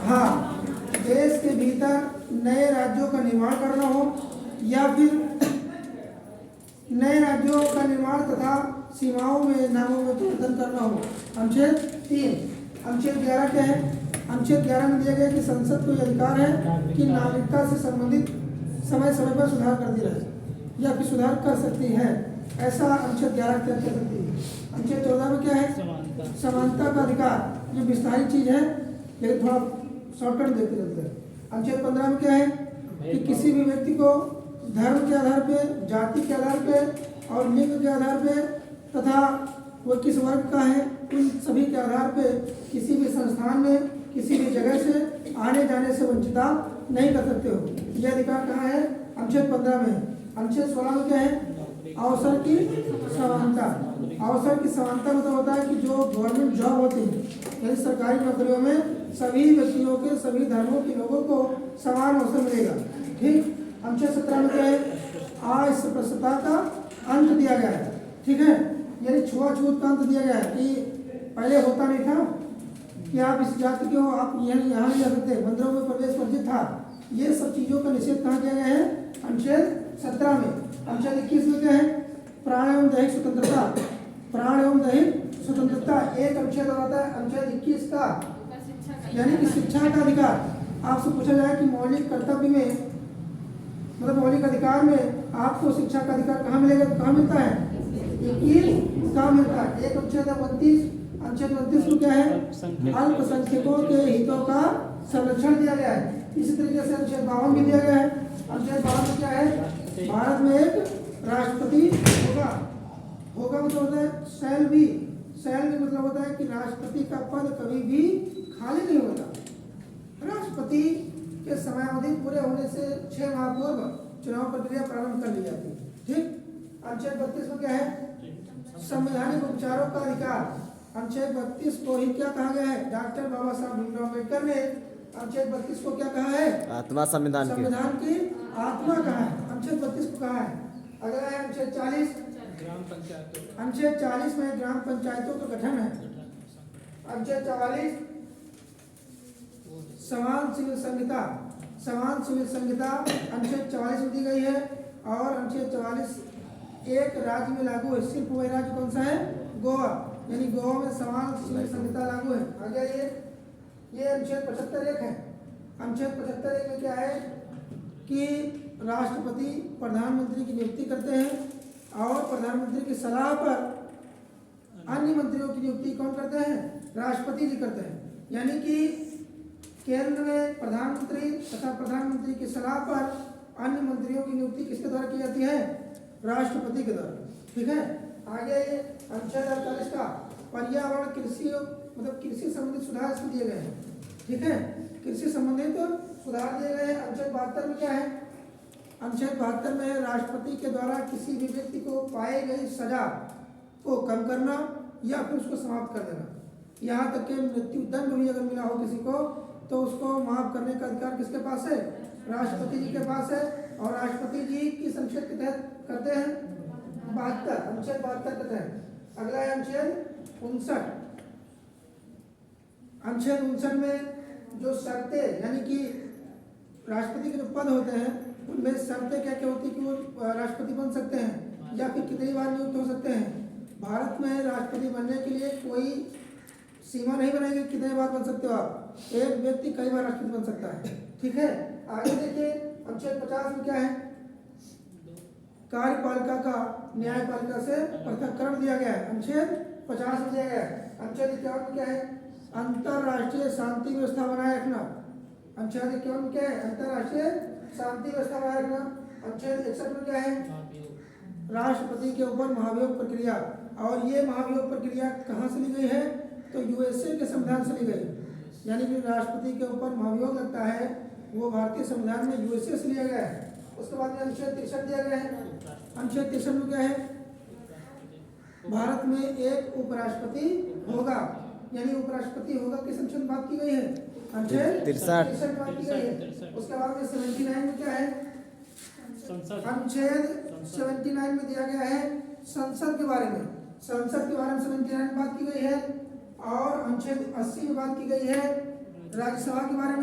हाँ, देश के भीतर नए राज्यों का निर्माण करना हो या फिर नए राज्यों का निर्माण तथा सीमाओं में नामों में परिवर्तन करना हो। अनुच्छेद 3। अनुच्छेद 11 क्या है? अनुच्छेद 11 में दिया गया कि संसद को यह अधिकार है कि नागरिकता से संबंधित समय समय पर सुधार करती रहे या फिर सुधार कर सकती है। ऐसा अनुच्छेद 11 तय कर सकती है। अनुच्छेद 14 में क्या है? समानता का अधिकार, जो विस्तारित चीज है लेकिन थोड़ा शॉर्टकट देते रहते हैं। अनुच्छेद 15 में क्या है कि किसी भी व्यक्ति को धर्म के आधार पे, जाति के आधार पे और लिंग के आधार पे तथा वो किस वर्ग का है, उन सभी के आधार पे किसी भी संस्थान में किसी भी जगह से आने जाने से वंचित आप नहीं कर सकते हो। यह अधिकार कहाँ है? अनुच्छेद 15 में। अनुच्छेद 16 में क्या है? अवसर की समानता। अवसर की समानता मतलब होता है कि जो गवर्नमेंट जॉब होती है यानी सरकारी नौकरियों में सभी व्यक्तियों के, सभी धर्मों के लोगों को समान अवसर मिलेगा। ठीक। अनुच्छेद 17 में क्या है? अस्पृश्यता का अंत दिया गया है। ठीक है, यानी छुआछूत का अंत दिया गया है कि पहले होता नहीं था कि आप इस जाति के हो, आप यहाँ नहीं जा सकते, मंदिरों में प्रवेश वर्जित था। ये सब चीज़ों का निषेध कहाँ किया गया है? अनुच्छेद 17 में। अनुच्छेद 21 में क्या है? प्राण एवं दैहिक स्वतंत्रता। प्राण एवं दैहिक स्वतंत्रता एक अनुच्छेद आता है अनुच्छेद 21 का, यानी कि शिक्षा का अधिकार। आपसे पूछा जाए कि मौलिक कर्तव्य में मतलब मौलिक अधिकार में आपको शिक्षा का अधिकार कहाँ मिलेगा? तो कहाँ मिलता है? 21 का मिलता है। एक अनुच्छेद 29। अनुच्छेद 29 को क्या है? अल्पसंख्यकों के हितों का संरक्षण दिया गया है। इसी तरीके से अनुच्छेद 52 भी दिया गया है। अनुच्छेद 52 में क्या है? भारत में एक राष्ट्रपति होगा मतलब होता है शैल भी मतलब होता है कि राष्ट्रपति का पद कभी भी खाली नहीं होता। राष्ट्रपति के समयावधि पूरे होने से 6 माह पूर्व चुनाव प्रक्रिया प्रारंभ कर ली जाती है। ठीक। अनुच्छेद 32 में क्या है? संवैधानिक उपचारों का अधिकार। अनुच्छेद 32 को ही क्या कहा गया है? डॉक्टर बाबा साहब भीमराव अम्बेडकर ने अनुच्छेद 32 को क्या कहा है? आत्मा संविधान की आत्मा कहा है। अनुच्छेद 32 को कहा है। अगला है अनुच्छेद 40। अनुच्छेद 40 में ग्राम पंचायतों का गठन है। अनुच्छेद 44 समान सिविल संहिता। समान सिविल संहिता अनुच्छेद 44 में दी गई है और अनुच्छेद 44 एक राज्य में लागू है। सिर्फ वही राज्य कौन सा है? गोवा, यानी गोवा में समान सिविल संहिता लागू है। आगे ये अनुच्छेद 75 है। अनुच्छेद 75 में क्या है कि राष्ट्रपति प्रधानमंत्री की नियुक्ति करते हैं और प्रधानमंत्री की सलाह पर अन्य मंत्रियों की नियुक्ति कौन करते हैं? राष्ट्रपति जी करते हैं। यानी कि केंद्र में प्रधानमंत्री तथा प्रधानमंत्री की सलाह पर अन्य मंत्रियों की नियुक्ति किसके द्वारा की जाती है? राष्ट्रपति के द्वारा। ठीक है। आगे अनुच्छेद 48 का पर्यावरण कृषि मतलब कृषि संबंधित सुधार इसमें दिए गए हैं। ठीक है, कृषि संबंधित सुधार दिए गए हैं। अनुच्छेद 72 में क्या है? अनुच्छेद 72 में राष्ट्रपति के द्वारा किसी भी व्यक्ति को पाई गई सजा को कम करना या फिर उसको समाप्त कर देना। यहाँ तक कि मृत्यु दंड भी अगर मिला हो किसी को तो उसको माफ करने का अधिकार किसके पास है? राष्ट्रपति जी के पास है। और राष्ट्रपति जी किस अनुच्छेद के तहत करते हैं? 72, अनुच्छेद 72 के तहत। अगला है अनुच्छेद 59। अनुच्छेद 59 में जो शर्तें यानी कि राष्ट्रपति के जो पद होते हैं उनमें शर्तें क्या क्या होती है कि वो राष्ट्रपति बन सकते हैं या फिर कितनी बार नियुक्त हो सकते हैं। भारत में राष्ट्रपति बनने के लिए कोई सीमा नहीं बनाएगी कितने बार बन सकते हो आप। एक व्यक्ति कई बार राष्ट्रपति बन सकता है। ठीक है। आगे देखिए अनुच्छेद 50 में क्या है? कार्यपालिका का न्यायपालिका से पृथक्करण दिया गया है। अनुच्छेद 50 में दिया गया है। अनुच्छेद 51 में क्या है? अंतरराष्ट्रीय शांति व्यवस्था बनाए रखना। अनुच्छेद 51 में क्या है? अंतरराष्ट्रीय शांति व्यवस्था बनाए रखना। अनुच्छेद 61 में क्या है? राष्ट्रपति के ऊपर महाभियोग प्रक्रिया। और ये महाभियोग प्रक्रिया कहाँ से ली गई है? तो यूएसए के संविधान से ली गई। यानी कि राष्ट्रपति के ऊपर महाभियोग लगता है वो भारतीय संविधान में यूएसए से लिया गया है। उसके बाद में अनुच्छेद 63 दिया गया है। अनुच्छेद 63 में क्या है? भारत में एक उपराष्ट्रपति होगा, यानी उपराष्ट्रपति होगा किस अनुच्छेद बात की गई है? अनुच्छेद 63 बात की गई है। उसके बाद में 79 में क्या है? अनुच्छेद 79 में दिया गया है संसद के बारे में। संसद के बारे में 79 में बात की गई है। और अनुच्छेद 80 में बात की गई है राज्यसभा के बारे में।